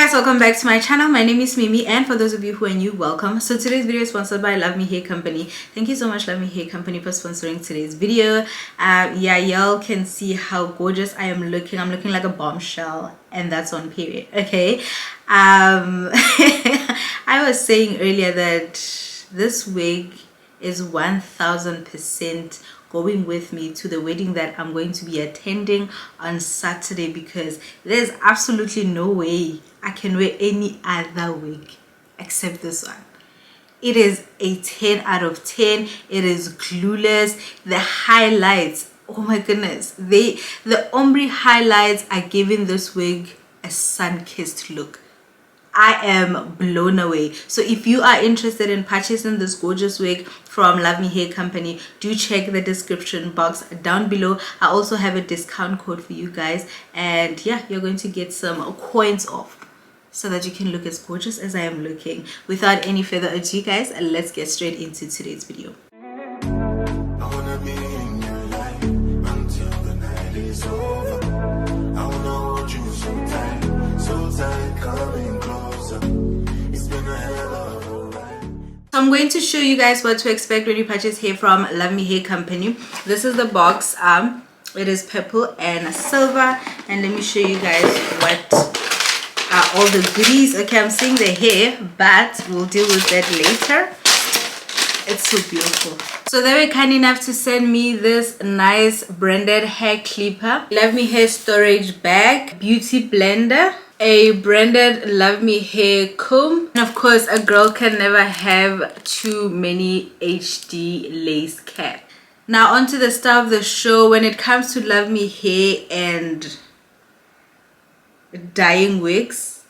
Guys, welcome back to my channel. My name is Mimi, and for those of you who are new, welcome. So today's video is sponsored by Luvme Hair Company. Thank you so much, Luvme Hair Company, for sponsoring today's video. Yeah, y'all can see how gorgeous I am looking. I'm looking like a bombshell, and that's on period. Okay. I was saying earlier that this wig is 1000% going with me to the wedding that I'm going to be attending on Saturday, because there's absolutely no way I can wear any other wig except this one. It is a 10 out of 10. It is glueless. The highlights, oh my goodness, the ombre highlights are giving this wig a sun-kissed look. I am blown away. So if you are interested in purchasing this gorgeous wig from Luvme Hair Company, do check the description box down below. I also have a discount code for you guys, and yeah, you're going to get some coins off so that you can look as gorgeous as I am looking. Without any further ado, guys, let's get straight into today's video. I wanna be in your life until the night is over. I wanna hold you so tight, coming closer. It's been a hell of a ride. So I'm going to show you guys what to expect when you purchase hair from Luvme Hair Company. This is the box. It is purple and silver, and let me show you guys what are all the goodies. Okay, I'm seeing the hair, but we'll deal with that later. It's so beautiful. So they were kind enough to send me this nice branded hair clipper, Luvme hair storage bag, beauty blender, a branded Luvme hair comb, and of course a girl can never have too many HD lace cap. Now onto the star of the show. When it comes to Luvme hair and dyeing wigs,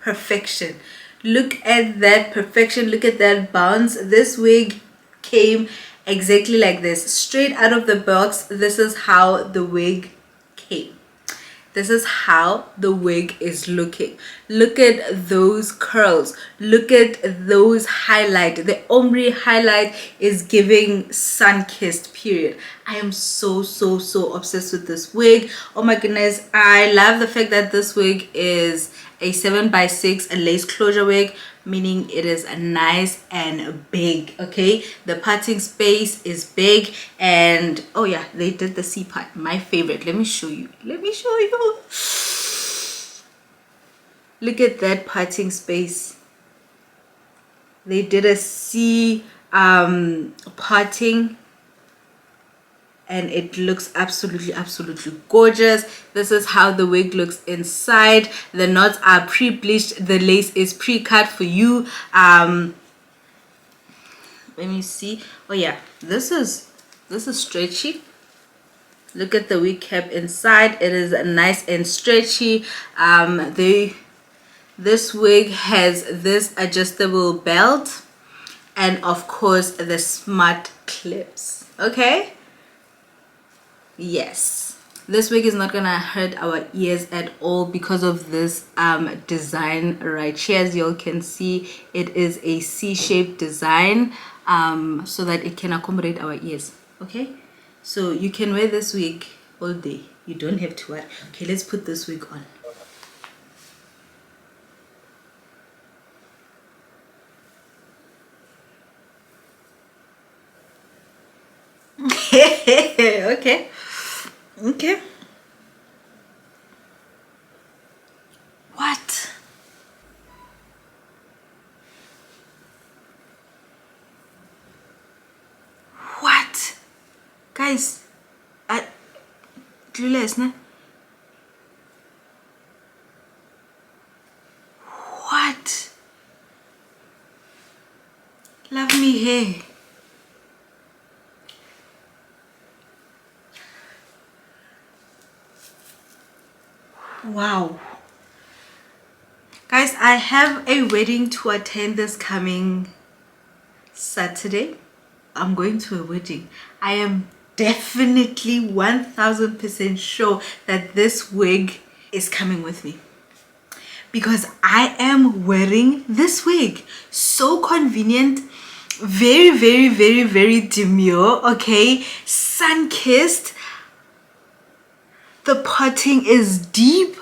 perfection. Look at that perfection. Look at that bounce. This wig came exactly like this, straight out of the box. This is how the wig came. This is how the wig is looking. Look at those curls. Look at those highlight. The ombre highlight is giving sun-kissed, period. I am so obsessed with this wig. Oh my goodness. I love the fact that this wig is a 7x6 a lace closure wig, meaning it is nice and big. Okay, the parting space is big, and oh yeah, they did the C part, my favorite. Let me show you. Look at that parting space. They did a C parting, and it looks absolutely gorgeous. This is how the wig looks inside. The knots are pre-bleached. The lace is pre-cut for you. Let me see. Oh yeah, this is stretchy. Look at the wig cap inside. It is nice and stretchy. This wig has this adjustable belt, and of course the smart clips. Okay, yes, this wig is not gonna hurt our ears at all because of this design right here. As you all can see, it is a C-shaped design, so that it can accommodate our ears. Okay, so you can wear this wig all day. You don't have to worry. Okay, let's put this wig on. Okay. What? Guys, Glueless, ne? What? Luvme hair. Wow. Guys, I have a wedding to attend this coming Saturday. I'm going to a wedding. I am definitely 1000% sure that this wig is coming with me, because I am wearing this wig. So convenient, very demure. Okay, sun-kissed. The parting is deep.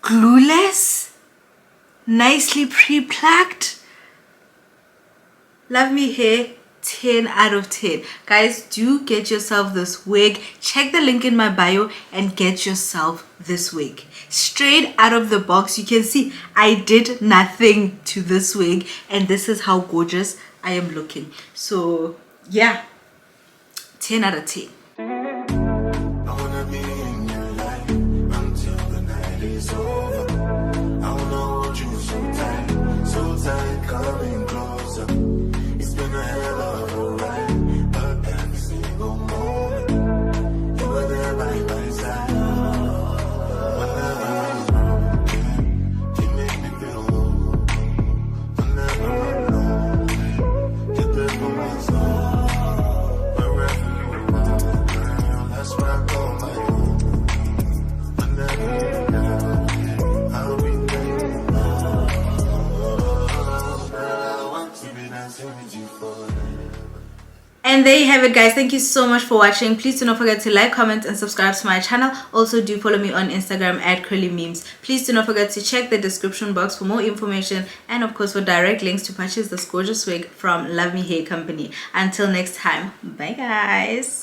Glueless, nicely pre-plucked. Luvme hair, 10 out of 10. Guys, do get yourself this wig. Check the link in my bio and get yourself this wig. Straight out of the box, you can see I did nothing to this wig, and this is how gorgeous I am looking. So yeah, 10 out of 10. I wanna be in your life until the night is over. I wanna hold you so tight, coming closer. It's been a hell of a ride, but every single moment you were there by my side. Whenever I'm wrong, you make me feel low. Whenever I'm alone, you're there for my soul. Wherever you are, girl, that's where I call my home. Whenever you're down, I'll be there. Girl, I want to be dancing with you forever. And there you have it, guys. Thank you so much for watching. Please do not forget to like, comment, and subscribe to my channel. Also, do follow me on Instagram at curlymemes. Please do not forget to check the description box for more information, and of course for direct links to purchase this gorgeous wig from Luvme Hair Company. Until next time, bye guys.